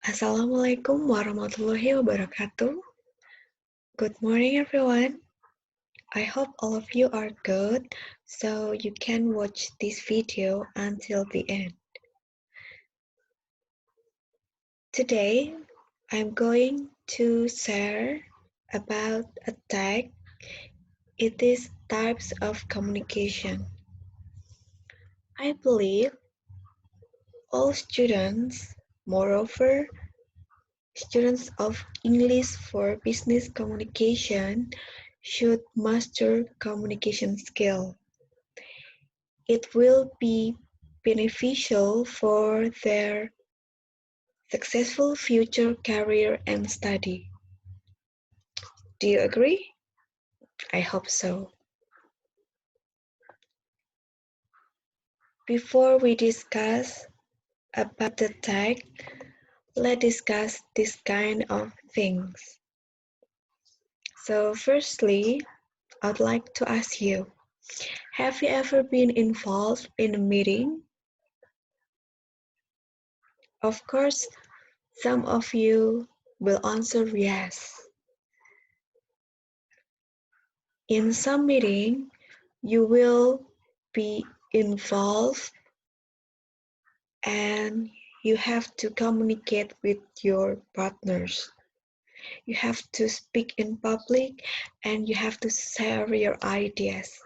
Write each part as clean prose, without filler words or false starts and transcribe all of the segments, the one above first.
Assalamualaikum warahmatullahi wabarakatuh. Good morning, everyone. I hope all of you are good, so you can watch this video until the end. Today, I'm going to share about a tag. It is types of communication. I believe all students, moreover, students of English for Business Communication should master communication skill. It will be beneficial for their successful future career and study. Do you agree? I hope so. Before we discuss about the tag, let's discuss this kind of things. So firstly, I'd like to ask you, have you ever been involved in a meeting? Of course, some of you will answer yes. In some meeting, you will be involved and you have to communicate with your partners. You have to speak in public and you have to share your ideas.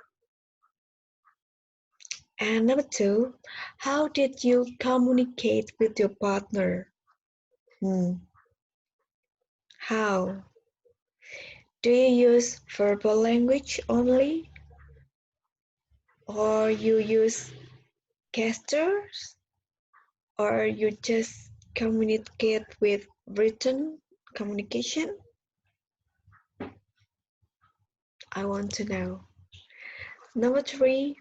And number two, how did you communicate with your partner? How? Do you use verbal language only? Or you use gestures? Or you just communicate with written communication? I want to know. Number three,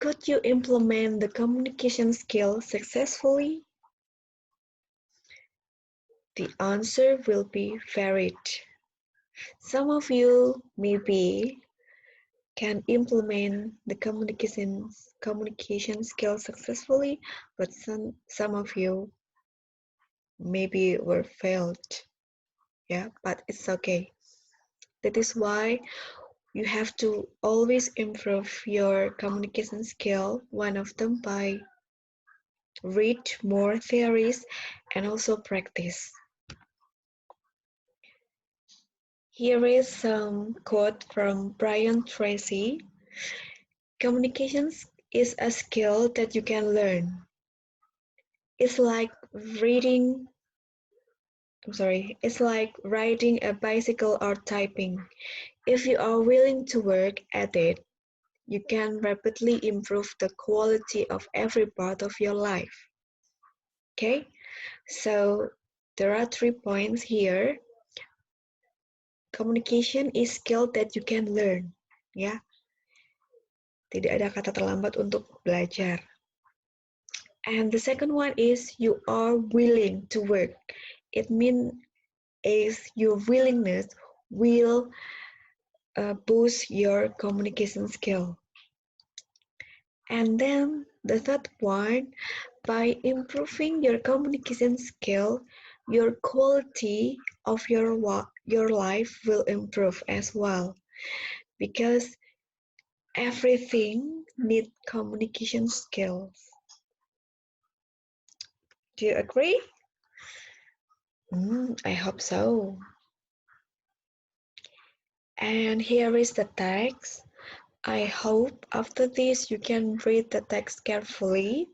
could you implement the communication skill successfully? The answer will be varied. Some of you maybe can implement the communication skill successfully, but some of you maybe were failed. Yeah, but it's okay. That is why you have to always improve your communication skill. One of them by read more theories and also practice. Here is some quote from Brian Tracy. Communications is a skill that you can learn. It's like it's like riding a bicycle or typing. If you are willing to work at it, you can rapidly improve the quality of every part of your life. Okay, so there are 3 points here. Communication is skill that you can learn. Ya, tidak ada kata terlambat untuk belajar. And the second one is you are willing to work. It means is your willingness will boost your communication skill. And then the third one, by improving your communication skill, your quality of your life will improve as well, because everything needs communication skills. Do you agree? I hope so. And here is the text. I hope after this you can read the text carefully,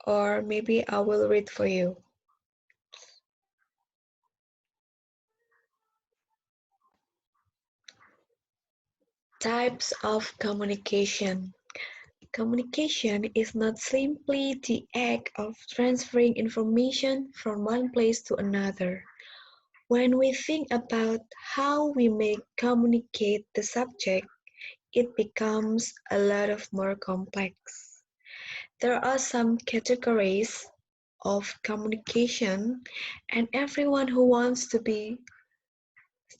or maybe I will read for you. Types of communication. Communication is not simply the act of transferring information from one place to another. When we think about how we may communicate the subject, it becomes a lot more complex. There are some categories of communication, and everyone who wants to be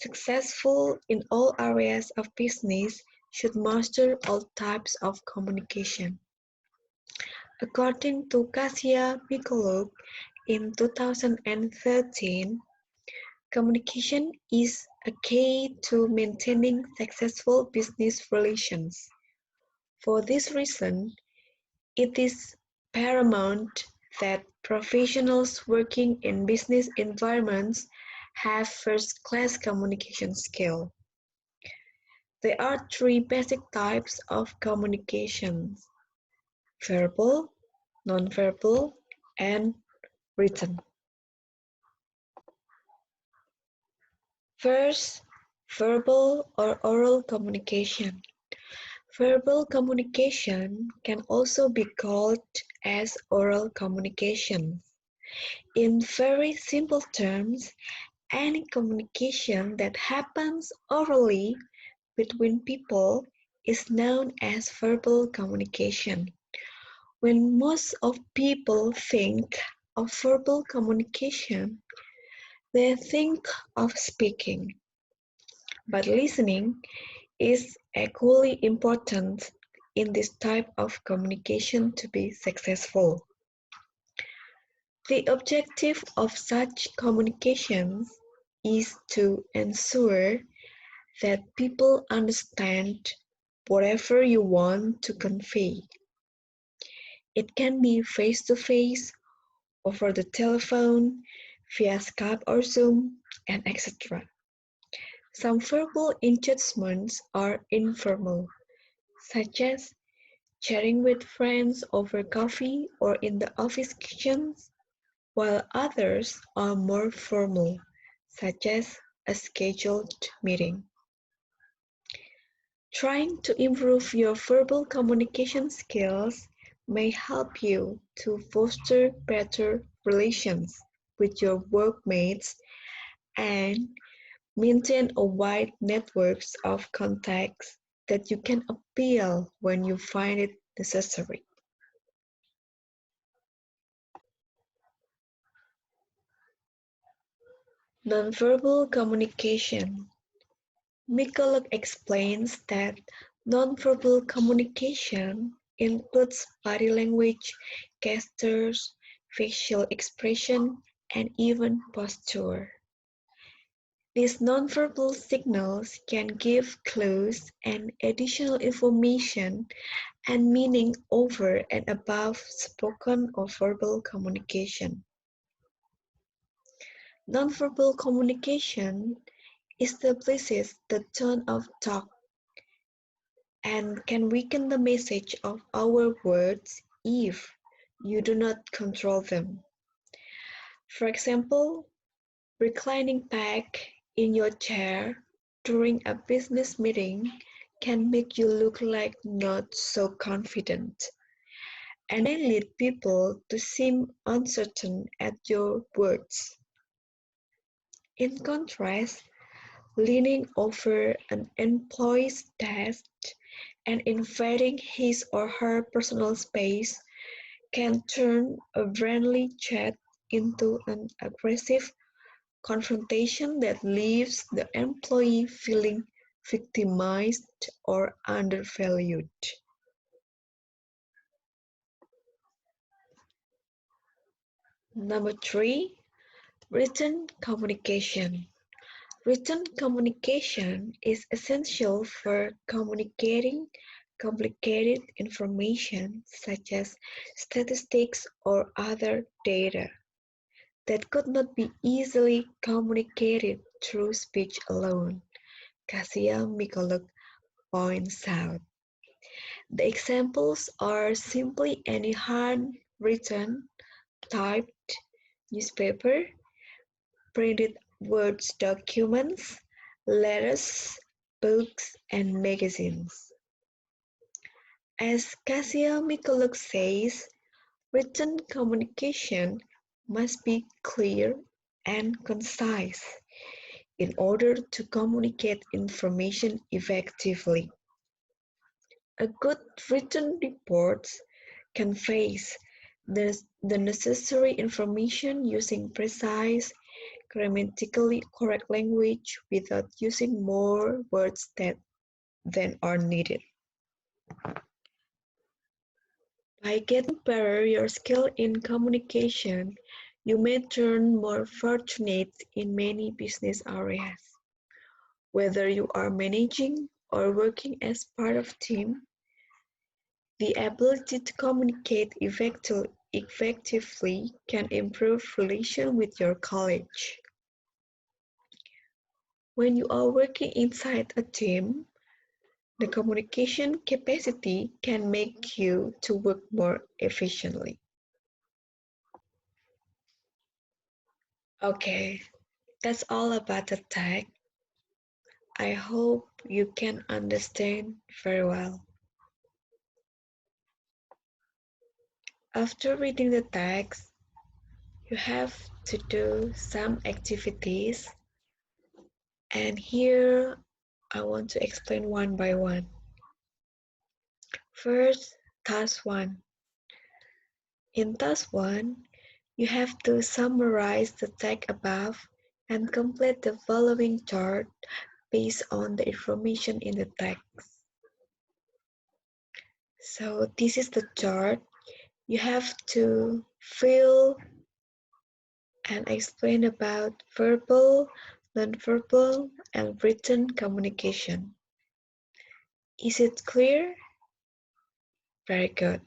successful in all areas of business should master all types of communication. According to Kasia Mikoluk in 2013, communication is a key to maintaining successful business relations. For this reason, it is paramount that professionals working in business environments have first-class communication skills. There are three basic types of communications: verbal, nonverbal, and written. First, verbal or oral communication. Verbal communication can also be called as oral communication. In very simple terms, any communication that happens orally between people is known as verbal communication. When most of people think of verbal communication, they think of speaking. But listening is equally important in this type of communication to be successful. The objective of such communications is to ensure that people understand whatever you want to convey. It can be face-to-face, over the telephone, via Skype or Zoom, and etc. Some verbal adjustments are informal, such as chatting with friends over coffee or in the office kitchens, while others are more formal, such as a scheduled meeting. Trying to improve your verbal communication skills may help you to foster better relations with your workmates and maintain a wide network of contacts that you can appeal when you find it necessary. Nonverbal communication. Mikoluk explains that nonverbal communication includes body language, gestures, facial expression, and even posture. These nonverbal signals can give clues and additional information and meaning over and above spoken or verbal communication. Nonverbal communication establishes the tone of talk and can weaken the message of our words if you do not control them. For example, reclining back in your chair during a business meeting can make you look like not so confident and may lead people to seem uncertain at your words. In contrast, leaning over an employee's desk and invading his or her personal space can turn a friendly chat into an aggressive confrontation that leaves the employee feeling victimized or undervalued. Number 3, written communication. Written communication is essential for communicating complicated information such as statistics or other data that could not be easily communicated through speech alone, Kasia Mikoluk points out. The examples are simply any handwritten, typed newspaper, printed words documents, letters, books, and magazines. As Kasia Mikoluk says, written communication must be clear and concise in order to communicate information effectively. A good written report conveys the necessary information using precise, grammatically correct language without using more words than are needed. By getting better your skill in communication, you may turn more fortunate in many business areas. Whether you are managing or working as part of team, the ability to communicate effectively can improve relations with your colleagues. When you are working inside a team, the communication capacity can make you to work more efficiently. Okay, that's all about the tag. I hope you can understand very well. After reading the text, you have to do some activities, and here I want to explain one by one. First, task 1. In task 1, you have to summarize the text above and complete the following chart based on the information in the text. So this is the chart. You have to fill and explain about verbal, nonverbal, and written communication. Is it clear? Very good.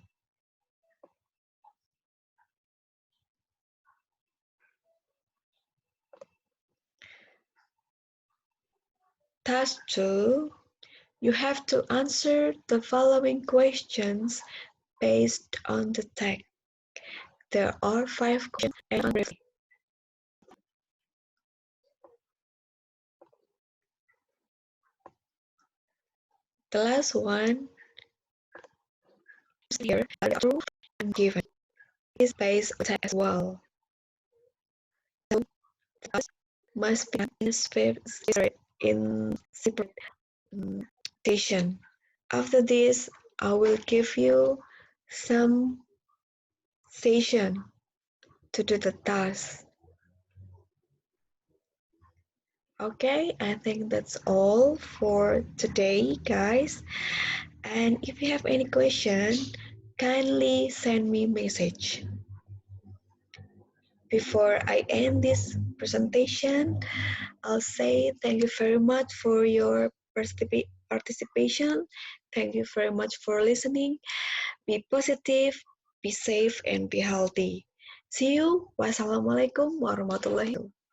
Task 2, you have to answer the following questions based on the text. There are 5 questions and briefly. The last one is here, approved and given. Is based on text as well. So the task must be in separate station. After this, I will give you some session to do the task. Okay, I think that's all for today, guys. And if you have any question, kindly send me message. Before I end this presentation, I'll say thank you very much for your participation. Thank you very much for listening. Be positive, be safe, and be healthy. See you. Wassalamualaikum warahmatullahi wabarakatuh.